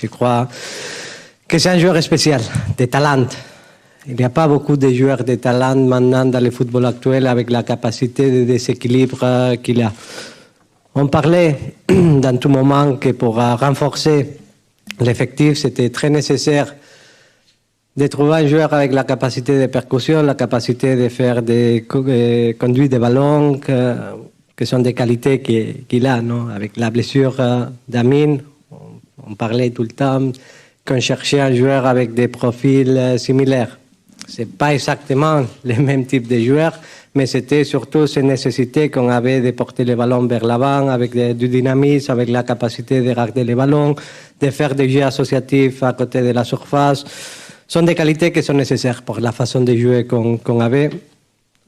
Je crois que c'est un joueur spécial, de talent. Il n'y a pas beaucoup de joueurs de talent maintenant dans le football actuel avec la capacité de déséquilibre qu'il a. On parlait dans tout moment que pour renforcer l'effectif, c'était très nécessaire de trouver un joueur avec la capacité de percussion, la capacité de faire des conduites de ballon, que sont des qualités qu'il a. Non? Avec la blessure d'Amine, on parlait tout le temps qu'on cherchait un joueur avec des profils similaires. Ce n'est pas exactement le même type de joueur, mais c'était surtout cette nécessité qu'on avait de porter le ballon vers l'avant avec du dynamisme, avec la capacité de garder le ballon, de faire des jeux associatifs à côté de la surface. Ce sont des qualités qui sont nécessaires pour la façon de jouer qu'on avait.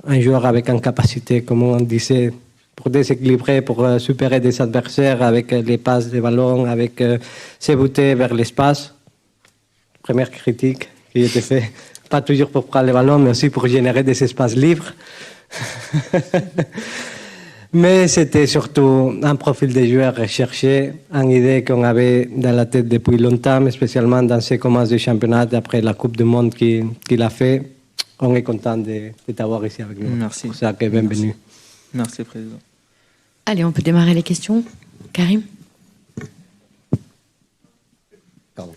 Un joueur avec une capacité, comme on disait, pour déséquilibrer, pour supérer des adversaires avec les passes de ballon, avec ses boutées vers l'espace. Première critique qui était faite, pas toujours pour prendre le ballon, mais aussi pour générer des espaces libres. Mais c'était surtout un profil de joueur recherché, une idée qu'on avait dans la tête depuis longtemps, spécialement dans ses commences de championnat après la Coupe du Monde qu'il a fait. On est content de t'avoir ici avec nous. Merci. Pour ça, bienvenue. Merci, Président. Allez, on peut démarrer les questions. Karim. Pardon.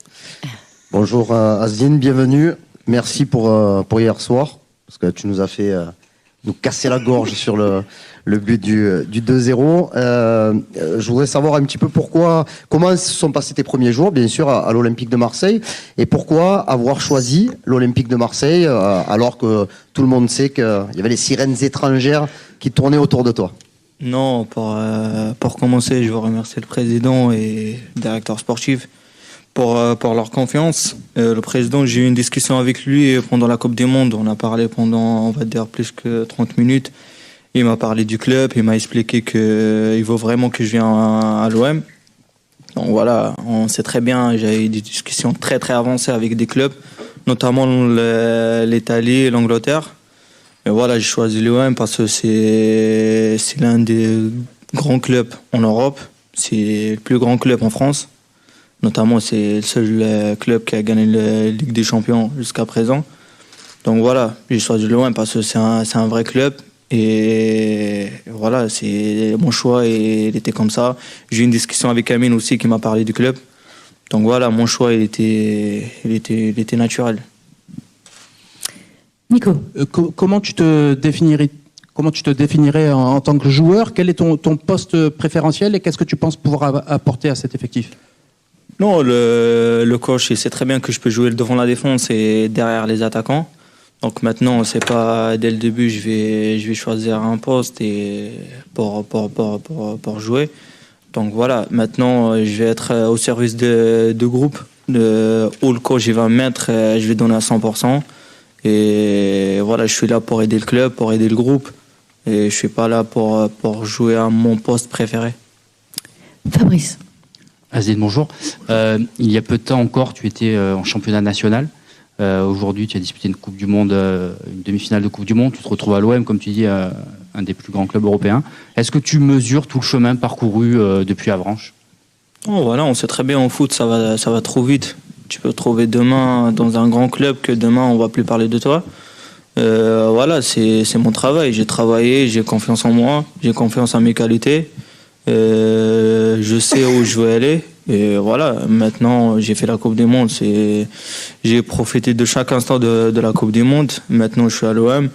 Bonjour Azdine, bienvenue. Merci pour hier soir, parce que tu nous as fait nous casser la gorge sur le but du 2-0. Je voudrais savoir un petit peu comment se sont passés tes premiers jours, bien sûr, à l'Olympique de Marseille, et pourquoi avoir choisi l'Olympique de Marseille alors que tout le monde sait qu'il y avait les sirènes étrangères qui tournaient autour de toi. Non, pour commencer, je veux remercier le président et le directeur sportif pour leur confiance. Le président, j'ai eu une discussion avec lui pendant la Coupe du Monde. On a parlé pendant, on va dire, plus que 30 minutes. Il m'a parlé du club, il m'a expliqué qu'il veut vraiment que je vienne à l'OM. Donc voilà, on sait très bien, j'ai eu des discussions très très avancées avec des clubs, notamment l'Italie et l'Angleterre. Et voilà, j'ai choisi l'OM parce que c'est l'un des grands clubs en Europe, c'est le plus grand club en France. Notamment, c'est le seul club qui a gagné la Ligue des Champions jusqu'à présent. Donc voilà, j'ai choisi l'OM parce que c'est un vrai club. Et voilà, c'est mon choix et il était comme ça. J'ai eu une discussion avec Amine aussi qui m'a parlé du club. Donc voilà, mon choix, il était naturel. Nico. Comment tu te définirais en tant que joueur? Quel est ton poste préférentiel et qu'est-ce que tu penses pouvoir apporter à cet effectif? Non, le coach, il sait très bien que je peux jouer devant la défense et derrière les attaquants. Donc maintenant, c'est pas dès le début, je vais choisir un poste et pour jouer. Donc voilà, maintenant, je vais être au service de groupe où le coach il va me mettre, je vais donner à 100%. Et voilà, je suis là pour aider le club, pour aider le groupe. Et je suis pas là pour jouer à mon poste préféré. Fabrice. Azdine, bonjour. Il y a peu de temps encore, tu étais en championnat national. Aujourd'hui, tu as disputé une Coupe du Monde, une demi-finale de Coupe du Monde. Tu te retrouves à l'OM, comme tu dis, un des plus grands clubs européens. Est-ce que tu mesures tout le chemin parcouru depuis Avranches? Oh, voilà, on sait très bien en foot, ça va trop vite. Tu peux te trouver demain dans un grand club que demain on va plus parler de toi. Voilà, c'est mon travail. J'ai travaillé, j'ai confiance en moi, j'ai confiance en mes qualités. Je sais où je veux aller. Et voilà, maintenant j'ai fait la Coupe du Monde. J'ai profité de chaque instant de la Coupe du Monde. Maintenant je suis à l'OM.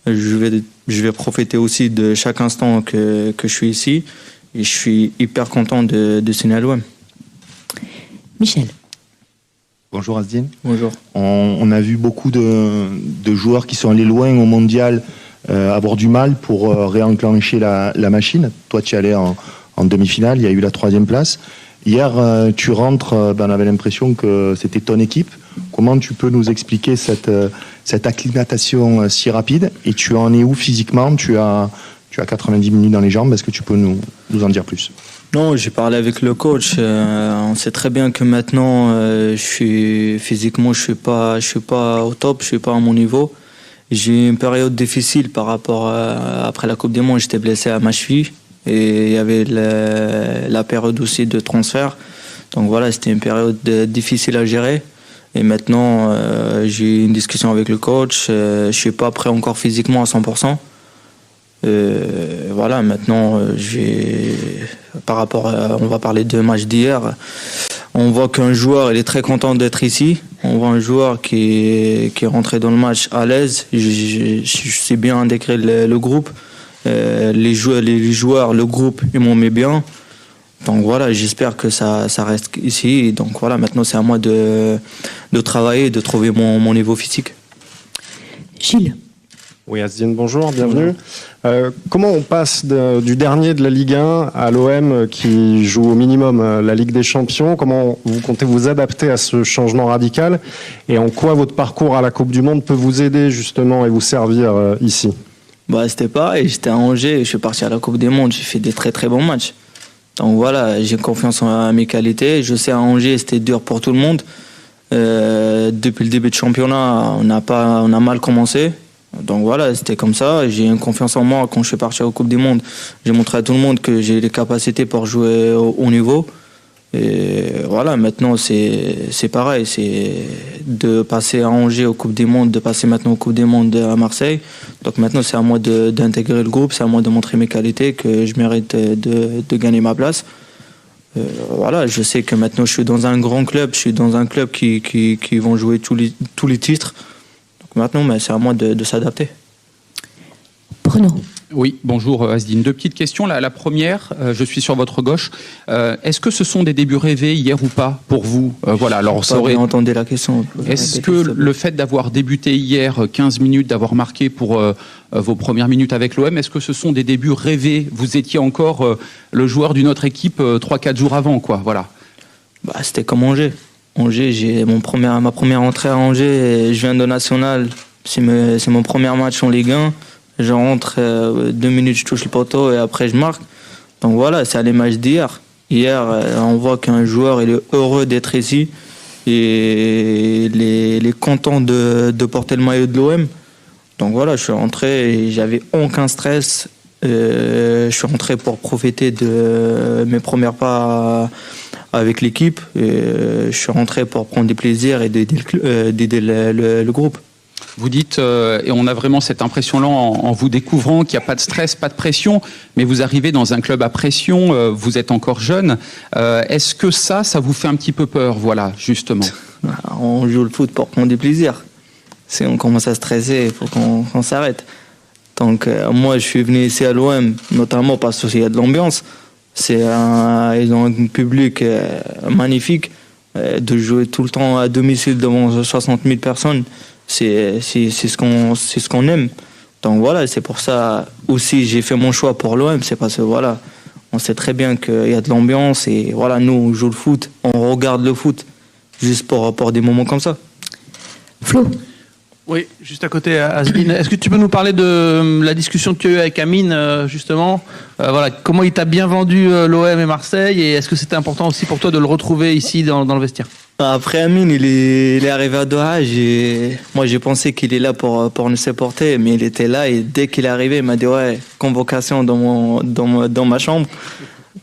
Je vais profiter aussi de chaque instant que je suis ici. Et je suis hyper content de signer à l'OM. Michel. Bonjour Azdine. Bonjour. On a vu beaucoup de joueurs qui sont allés loin au mondial avoir du mal pour réenclencher la machine. Toi tu es allé en demi-finale, il y a eu la 3e place. Hier, tu rentres, on avait l'impression que c'était ton équipe. Comment tu peux nous expliquer cette acclimatation si rapide? Et tu en es où physiquement? Tu as 90 minutes dans les jambes. Est-ce que tu peux nous en dire plus? Non, j'ai parlé avec le coach. On sait très bien que maintenant, physiquement, je suis pas au top, je suis pas à mon niveau. J'ai eu une période difficile par rapport après la Coupe du Monde. J'étais blessé à ma cheville et il y avait la période aussi de transfert. Donc voilà, c'était une période difficile à gérer. Et maintenant, j'ai eu une discussion avec le coach. Je ne suis pas prêt encore physiquement à 100%. Voilà, maintenant, par rapport on va parler de match d'hier. On voit qu'un joueur, il est très content d'être ici. On voit un joueur qui est rentré dans le match à l'aise. Je sais bien intégrer le groupe. Les joueurs, le groupe, ils m'ont mis bien. Donc voilà, j'espère que ça reste ici. Et donc voilà, maintenant c'est à moi de travailler, de trouver mon niveau physique. Gilles. Oui, Asdine, bonjour, bienvenue. Comment on passe du dernier de la Ligue 1 à l'OM qui joue au minimum la Ligue des Champions? Comment vous comptez vous adapter à ce changement radical? Et en quoi votre parcours à la Coupe du Monde peut vous aider justement et vous servir ici? C'était pareil, j'étais à Angers, je suis parti à la Coupe du Monde, j'ai fait des très très bons matchs. Donc voilà, j'ai confiance en mes qualités. Je sais à Angers, c'était dur pour tout le monde. Depuis le début de championnat, on a mal commencé. Donc voilà, c'était comme ça. J'ai une confiance en moi quand je suis parti à la Coupe du Monde. J'ai montré à tout le monde que j'ai les capacités pour jouer au haut niveau. Et voilà, maintenant c'est pareil. C'est de passer à Angers aux Coupes du Monde, de passer maintenant aux Coupes du Monde à Marseille. Donc maintenant c'est à moi d'intégrer le groupe, c'est à moi de montrer mes qualités, que je mérite de gagner ma place. Voilà, je sais que maintenant je suis dans un grand club, je suis dans un club qui vont jouer tous les titres. Donc maintenant c'est à moi de s'adapter. Bruno. Oui, bonjour Asdine. Deux petites questions. La première, je suis sur votre gauche. Est-ce que ce sont des débuts rêvés hier ou pas pour vous? Voilà. Alors, ça aurait entendu la question. Est-ce que le fait d'avoir débuté hier 15 minutes, d'avoir marqué pour vos premières minutes avec l'OM, est-ce que ce sont des débuts rêvés? Vous étiez encore le joueur d'une autre équipe 3-4 jours avant, quoi. Voilà. C'était comme Angers. Angers, j'ai ma première entrée à Angers. Je viens de National. C'est mon premier match en Ligue 1. Je rentre 2 minutes, je touche le poteau et après je marque. Donc voilà, c'est à l'image d'hier. Hier, on voit qu'un joueur il est heureux d'être ici et il est content de porter le maillot de l'OM. Donc voilà, je suis rentré et j'avais aucun stress. Je suis rentré pour profiter de mes premiers pas avec l'équipe. Je suis rentré pour prendre du plaisir et d'aider le groupe. Vous dites, et on a vraiment cette impression-là en vous découvrant qu'il n'y a pas de stress, pas de pression, mais vous arrivez dans un club à pression, vous êtes encore jeune. Est-ce que ça vous fait un petit peu peur? Voilà, justement. On joue le foot pour prendre du plaisir. Si on commence à stresser, il faut qu'on s'arrête. Donc moi, je suis venu ici à l'OM, notamment parce qu'il y a de l'ambiance. Ils ont un public magnifique. De jouer tout le temps à domicile devant 60 000 personnes, c'est ce qu'on aime. Donc voilà, c'est pour ça aussi j'ai fait mon choix pour l'OM. C'est parce que voilà, on sait très bien qu'il y a de l'ambiance et voilà, nous on joue le foot, on regarde le foot juste pour des moments comme ça. Flo. Oui, juste à côté, Asdine. Est-ce que tu peux nous parler de la discussion que tu as eue avec Amine, justement? Voilà, comment il t'a bien vendu l'OM et Marseille, et est-ce que c'était important aussi pour toi de le retrouver ici dans le vestiaire? Après Amine, il est arrivé à Doha. Moi, j'ai pensé qu'il est là pour nous supporter, mais il était là et dès qu'il est arrivé, il m'a dit ouais, convocation dans ma chambre.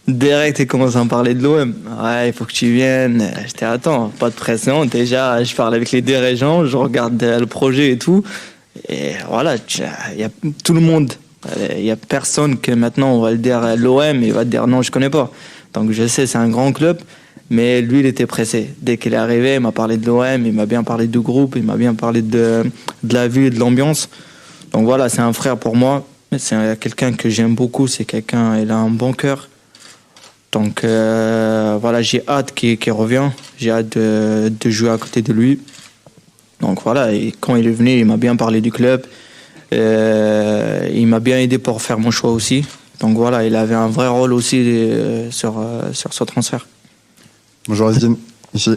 Direct, il commence à me parler de l'OM. Ouais, il faut que tu viennes. J'étais attends, pas de pression. Déjà, je parle avec les dirigeants, je regarde le projet et tout. Et voilà, il y a tout le monde. Il y a personne que maintenant on va le dire l'OM, il va te dire non, je connais pas. Donc je sais, c'est un grand club, mais lui, il était pressé. Dès qu'il est arrivé, il m'a parlé de l'OM, il m'a bien parlé du groupe, il m'a bien parlé de la vie et de l'ambiance. Donc voilà, c'est un frère pour moi. C'est quelqu'un que j'aime beaucoup. C'est quelqu'un, il a un bon cœur. Donc voilà, j'ai hâte qu'il revienne. J'ai hâte de jouer à côté de lui. Donc voilà, et quand il est venu, il m'a bien parlé du club. Il m'a bien aidé pour faire mon choix aussi. Donc voilà, il avait un vrai rôle aussi sur ce transfert. Bonjour Asdine, ici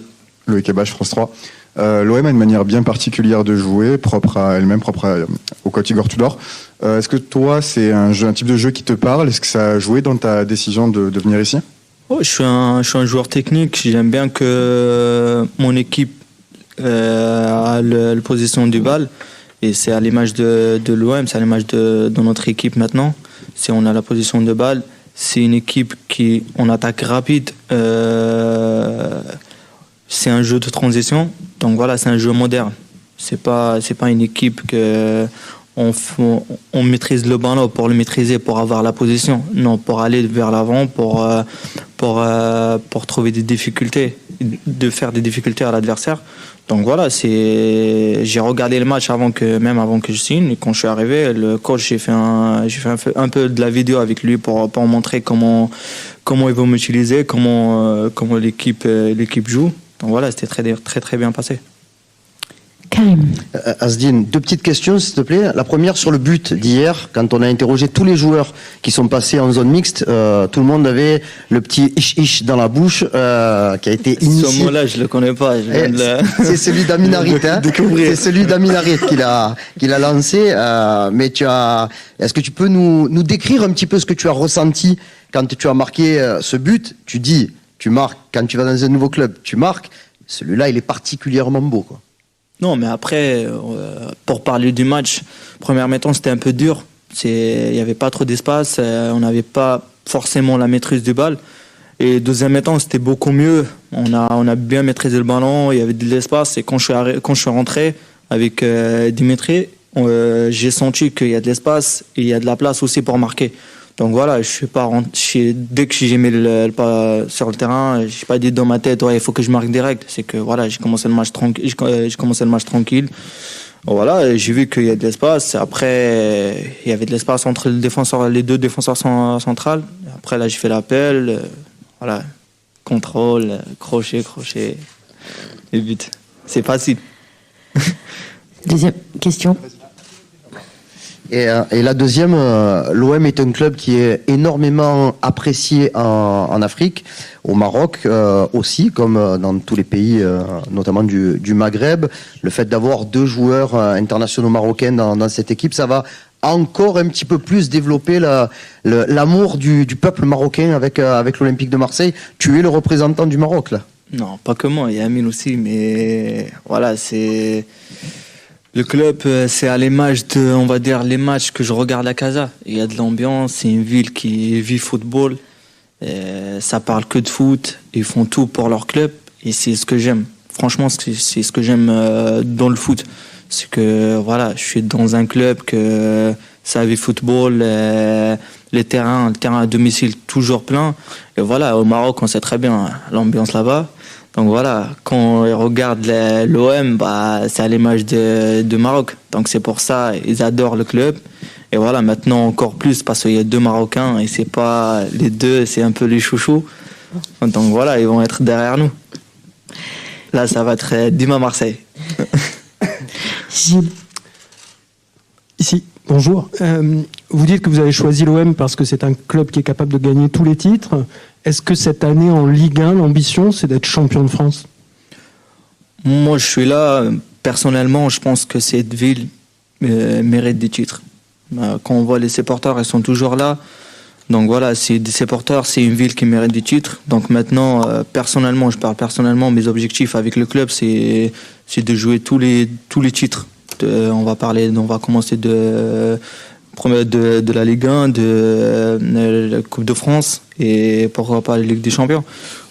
Loïc Ebache, France 3. L'OM a une manière bien particulière de jouer, propre à elle-même, propre au coach Igor Tudor. Est-ce que toi, c'est un type de jeu qui te parle? Est-ce que ça a joué dans ta décision de venir ici? Je suis un joueur technique. J'aime bien que mon équipe a la position du bal. Et c'est à l'image de l'OM, c'est à l'image de notre équipe maintenant. Si on a la position de balle, c'est une équipe qui en attaque rapide. C'est un jeu de transition. Donc voilà, c'est un jeu moderne. C'est pas une équipe que on maîtrise le ballon pour le maîtriser, pour avoir la position. Non, pour aller vers l'avant, pour trouver des difficultés, de faire des difficultés à l'adversaire. Donc voilà, j'ai regardé le match avant que je signe. Et quand je suis arrivé, le coach, j'ai fait un peu de la vidéo avec lui pour montrer comment il va m'utiliser, comment l'équipe joue. Donc voilà, c'était très très très bien passé. Karim. Asdine, 2 petites questions, s'il te plaît. La première sur le but d'hier, quand on a interrogé tous les joueurs qui sont passés en zone mixte, tout le monde avait le petit ish dans la bouche qui a été initié. Ce mot-là, je le connais pas. C'est celui d'Amin Harit, hein. C'est celui d'Amin Harit qu'il a lancé. Mais est-ce que tu peux nous décrire un petit peu ce que tu as ressenti quand tu as marqué ce but? Tu dis, tu marques quand tu vas dans un nouveau club, tu marques. Celui-là, il est particulièrement beau, quoi. Non, mais après, pour parler du match, première mi-temps, c'était un peu dur. Il n'y avait pas trop d'espace, on n'avait pas forcément la maîtrise du ballon. Et deuxième mi-temps, c'était beaucoup mieux. On a bien maîtrisé le ballon, il y avait de l'espace. Et quand je suis rentré avec Dimitri, j'ai senti qu'il y a de l'espace et il y a de la place aussi pour marquer. Donc voilà, je suis pas dès que j'ai mis le pas sur le terrain, je suis pas dit dans ma tête il faut que je marque direct. C'est que voilà, j'ai commencé le match tranquille. Voilà, j'ai vu qu'il y a de l'espace. Après, il y avait de l'espace entre les deux défenseurs centrales. Après là, j'ai fait l'appel, voilà, contrôle, crochet et but. C'est facile. Deuxième question. Et la deuxième, l'OM est un club qui est énormément apprécié en Afrique, au Maroc aussi, comme dans tous les pays, notamment du Maghreb. Le fait d'avoir 2 joueurs internationaux marocains dans cette équipe, ça va encore un petit peu plus développer l'amour du peuple marocain avec l'Olympique de Marseille. Tu es le représentant du Maroc, là. Non, pas que moi, il y a Amine aussi, mais voilà, c'est... Le club, c'est à l'image de, on va dire, les matchs que je regarde à Casa. Il y a de l'ambiance, c'est une ville qui vit football. Ça parle que de foot. Ils font tout pour leur club et c'est ce que j'aime. Franchement, c'est ce que j'aime dans le foot. C'est que voilà, je suis dans un club que ça vit football. Le terrain à domicile toujours plein. Et voilà, au Maroc, on sait très bien l'ambiance là-bas. Donc voilà, quand on regarde l'OM, c'est à l'image de Maroc. Donc c'est pour ça, ils adorent le club. Et voilà, maintenant encore plus parce qu'il y a 2 Marocains et c'est pas les 2, c'est un peu les chouchous. Donc voilà, ils vont être derrière nous. Là, ça va être Dima Marseille. Gilles. Ici, bonjour. Vous dites que vous avez choisi l'OM parce que c'est un club qui est capable de gagner tous les titres. Est-ce que cette année en Ligue 1, l'ambition, c'est d'être champion de France? Moi, je suis là. Personnellement, je pense que cette ville mérite des titres. Quand on voit les supporters, ils sont toujours là. Donc voilà, c'est des supporters, c'est une ville qui mérite des titres. Donc maintenant, personnellement, je parle personnellement, mes objectifs avec le club, c'est de jouer tous les titres. On va commencer de la Ligue 1, de la Coupe de France et pourquoi pas la Ligue des Champions.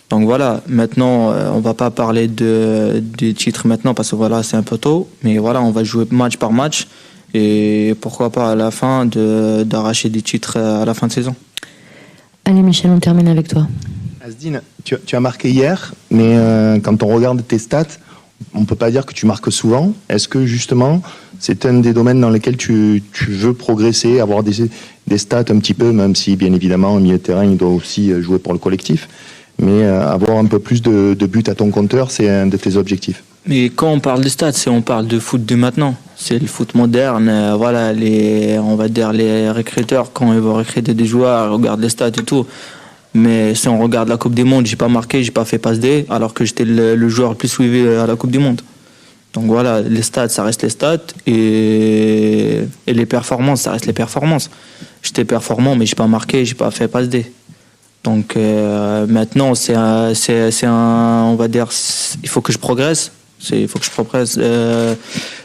Donc voilà, maintenant, on va pas parler des titres maintenant parce que voilà, c'est un peu tôt. Mais voilà, on va jouer match par match et pourquoi pas à la fin d'arracher des titres à la fin de saison. Allez Michel, on termine avec toi. Asdine, tu as marqué hier, mais quand on regarde tes stats, on ne peut pas dire que tu marques souvent. Est-ce que justement, c'est un des domaines dans lesquels tu veux progresser, avoir des stats un petit peu, même si bien évidemment, un milieu de terrain, il doit aussi jouer pour le collectif, mais avoir un peu plus de buts à ton compteur, c'est un de tes objectifs. Mais quand on parle de stats, on parle de foot de maintenant. C'est le foot moderne. Voilà, on va dire les recruteurs, quand ils vont recruter des joueurs, ils regardent les stats et tout. Mais si on regarde la Coupe du Monde, j'ai pas marqué, j'ai pas fait passe D, alors que j'étais le joueur le plus suivi à la Coupe du Monde. Donc voilà, les stats, ça reste les stats, et les performances, ça reste les performances. J'étais performant, mais j'ai pas marqué, j'ai pas fait passe D. Donc maintenant, on va dire, il faut que je progresse. Il faut que je progresse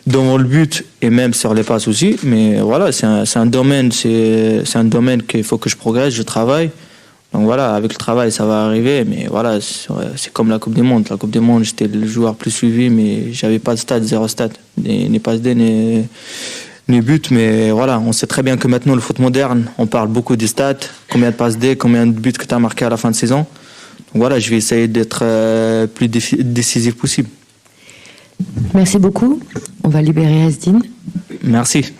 dans le but et même sur les passes aussi. Mais voilà, c'est un domaine qu'il faut que je progresse, je travaille. Donc voilà, avec le travail, ça va arriver. Mais voilà, c'est comme la Coupe du Monde. La Coupe du Monde, j'étais le joueur plus suivi, mais j'avais pas de stats, 0 stats. Ni passe D, ni but. Mais voilà, on sait très bien que maintenant, le foot moderne, on parle beaucoup des stats. Combien de passes D, combien de buts que tu as marqué à la fin de saison. Donc voilà, je vais essayer d'être plus décisif possible. Merci beaucoup. On va libérer Asdine. Merci.